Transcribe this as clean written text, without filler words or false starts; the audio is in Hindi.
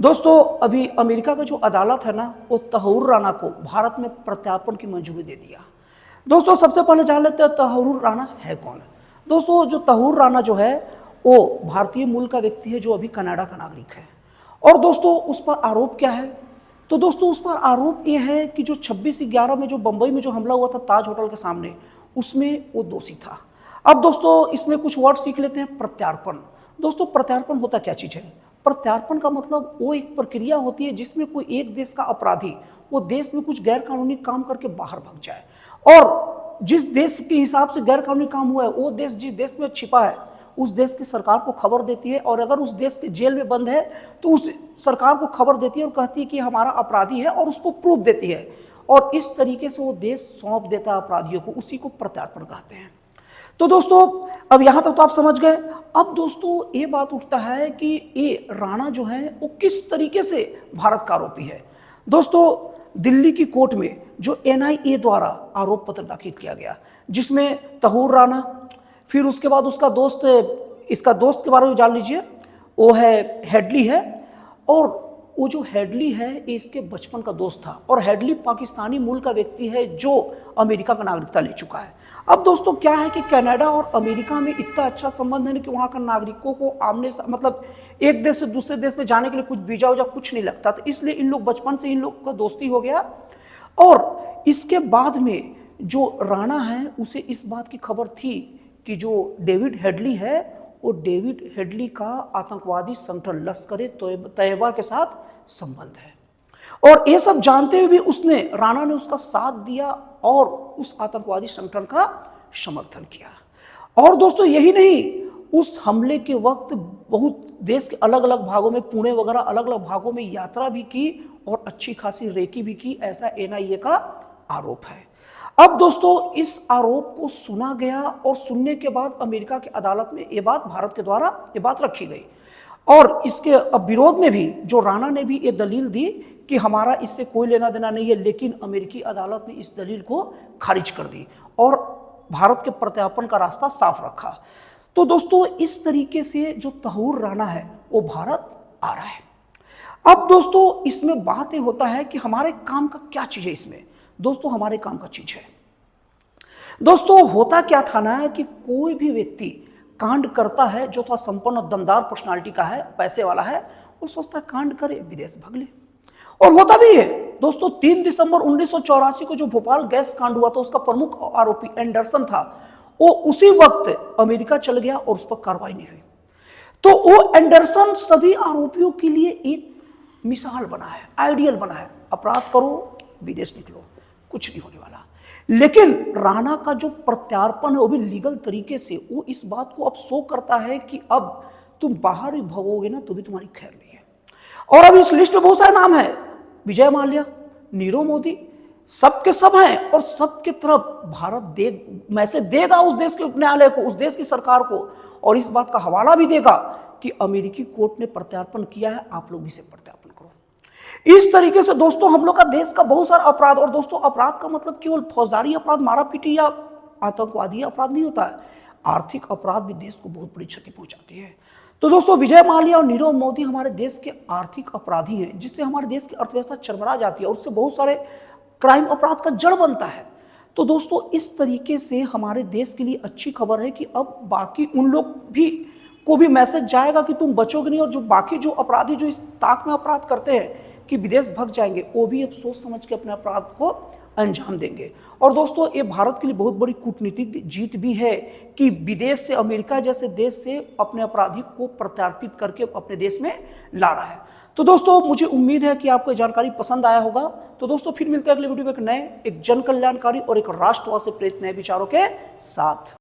दोस्तों अभी अमेरिका का जो अदालत है ना, वो तहूर राना को भारत में प्रत्यार्पण की मंजूरी दे दिया। दोस्तों सबसे पहले जान लेते हैं तहूर राना है कौन। दोस्तों जो तहूर राना जो है वो भारतीय मूल का व्यक्ति है जो अभी कनाडा का नागरिक है। और दोस्तों उस पर आरोप क्या है, तो दोस्तों उस पर आरोप ये है कि जो 26/11 में जो बंबई में जो हमला हुआ था ताज होटल के सामने, उसमें वो दोषी था। अब दोस्तों इसमें कुछ वर्ड सीख लेते हैं। प्रत्यार्पण। दोस्तों प्रत्यार्पण होता क्या चीज़ है? प्रत्यार्पण का मतलब वो एक प्रक्रिया होती है जिसमें कोई एक देश का अपराधी वो देश में कुछ गैर कानूनी काम करके बाहर भाग जाए, और जिस देश के हिसाब से गैर कानूनी काम हुआ है वो देश जिस देश में छिपा है उस देश की सरकार को खबर देती है, और अगर उस देश के जेल में बंद है तो उस सरकार को खबर देती है और कहती है कि हमारा अपराधी है, और उसको प्रूफ देती है, और इस तरीके से वो देश सौंप देता है अपराधियों को। उसी को प्रत्यार्पण कहते हैं। तो दोस्तों अब यहां तक तो आप समझ गए। अब दोस्तों ये बात उठता है कि ये राणा जो है वो किस तरीके से भारत का आरोपी है। दोस्तों दिल्ली की कोर्ट में जो NIA द्वारा आरोप पत्र दाखिल किया गया, जिसमें तहूर राना, फिर उसके बाद उसका दोस्त, इसका दोस्त के बारे में जान लीजिए, वो है हेडली है, और वो जो हेडली है ये इसके बचपन का दोस्त था, और हेडली पाकिस्तानी मूल का व्यक्ति है जो अमेरिका का नागरिकता ले चुका है। अब दोस्तों क्या है कि कनाडा और अमेरिका में इतना अच्छा संबंध है कि वहाँ का नागरिकों को आमने मतलब एक देश से दूसरे देश में जाने के लिए कुछ वीजा वूजा कुछ नहीं लगता, तो इसलिए इन लोग बचपन से इन लोग का दोस्ती हो गया। और इसके बाद में जो राणा है उसे इस बात की खबर थी कि जो डेविड हेडली है वो डेविड हेडली का आतंकवादी संगठन लश्कर-ए-तैयबा के साथ संबंध है, और ये सब जानते हुए भी राणा ने उसका साथ दिया और उस आतंकवादी संगठन का समर्थन किया। और दोस्तों यही नहीं, उस हमले के वक्त बहुत देश के अलग अलग भागों में, पुणे वगैरह अलग अलग भागों में यात्रा भी की और अच्छी खासी रेकी भी की, ऐसा NIA का आरोप है। अब दोस्तों इस आरोप को सुना गया, और सुनने के बाद अमेरिका की अदालत में ये बात भारत के द्वारा ये बात रखी गई, और इसके विरोध में भी जो राणा ने भी ये दलील दी कि हमारा इससे कोई लेना देना नहीं है, लेकिन अमेरिकी अदालत ने इस दलील को खारिज कर दी और भारत के प्रत्यार्पण का रास्ता साफ रखा। तो दोस्तों इस तरीके से जो तहूर राणा है वो भारत आ रहा है। अब दोस्तों इसमें बात ये होता है कि हमारे काम का क्या चीज है इसमें। दोस्तों हमारे काम का चीज है, दोस्तों होता क्या था ना कि कोई भी व्यक्ति कांड करता है जो थोड़ा संपन्न और दमदार पर्सनालिटी का है, पैसे वाला है, वो सोचता है कांड करे विदेश भाग ले, और होता भी है। दोस्तों 3 दिसंबर 1984 को जो भोपाल गैस कांड हुआ था उसका प्रमुख आरोपी एंडरसन था, वो उसी वक्त अमेरिका चल गया और उस पर कार्रवाई नहीं हुई। तो वो एंडरसन सभी आरोपियों के लिए एक मिसाल बना है, आइडियल बना है, अपराध करो विदेश निकलो, कुछ नहीं होने वाला। लेकिन राणा का जो प्रत्यार्पण है वो भी लीगल तरीके से, वो इस बात को अब शो करता है कि अब तुम बाहर ही भगोगे ना तो भी तुम्हारी खैर नहीं है। और अब इस लिस्ट में बहुत सारे नाम है, विजय माल्या, नीरव मोदी, सबके सब हैं, और सबके तरफ भारत मैसेज देगा उस देश के न्यायालय को, उस देश की सरकार को, और इस बात का हवाला भी देगा कि अमेरिकी कोर्ट ने प्रत्यार्पण किया है, आप लोग भी इसे प्रत्यार्पण करो। इस तरीके से दोस्तों हम लोग का देश का बहुत सारा अपराध, और दोस्तों अपराध का मतलब केवल फौजदारी अपराध, मारा पीटी या आतंकवादी अपराध नहीं होता है, आर्थिक अपराध भी देश को बहुत बड़ी क्षति पहुंचाती है। तो दोस्तों विजय माल्या और नीरव मोदी हमारे देश के आर्थिक अपराधी हैं, जिससे हमारे देश की अर्थव्यवस्था चरमरा जाती है, और उससे बहुत सारे क्राइम अपराध का जड़ बनता है। तो दोस्तों इस तरीके से हमारे देश के लिए अच्छी खबर है कि अब बाकी उन लोग भी को भी मैसेज जाएगा कि तुम बचोगे नहीं, और जो बाकी जो अपराधी जो इस ताक में अपराध करते हैं कि विदेश भाग जाएंगे, वो भी अब सोच समझ के अपने अपराध को अंजाम देंगे। और दोस्तों ये भारत के लिए बहुत बड़ी कूटनीतिक जीत भी है कि विदेश से, अमेरिका जैसे देश से अपने अपराधी को प्रत्यार्पित करके अपने देश में ला रहा है। तो दोस्तों मुझे उम्मीद है कि आपको ये जानकारी पसंद आया होगा। तो दोस्तों फिर मिलते हैं अगले वीडियो में एक नए, एक जन कल्याणकारी और एक राष्ट्रवाद से प्रेरित नए विचारों के साथ।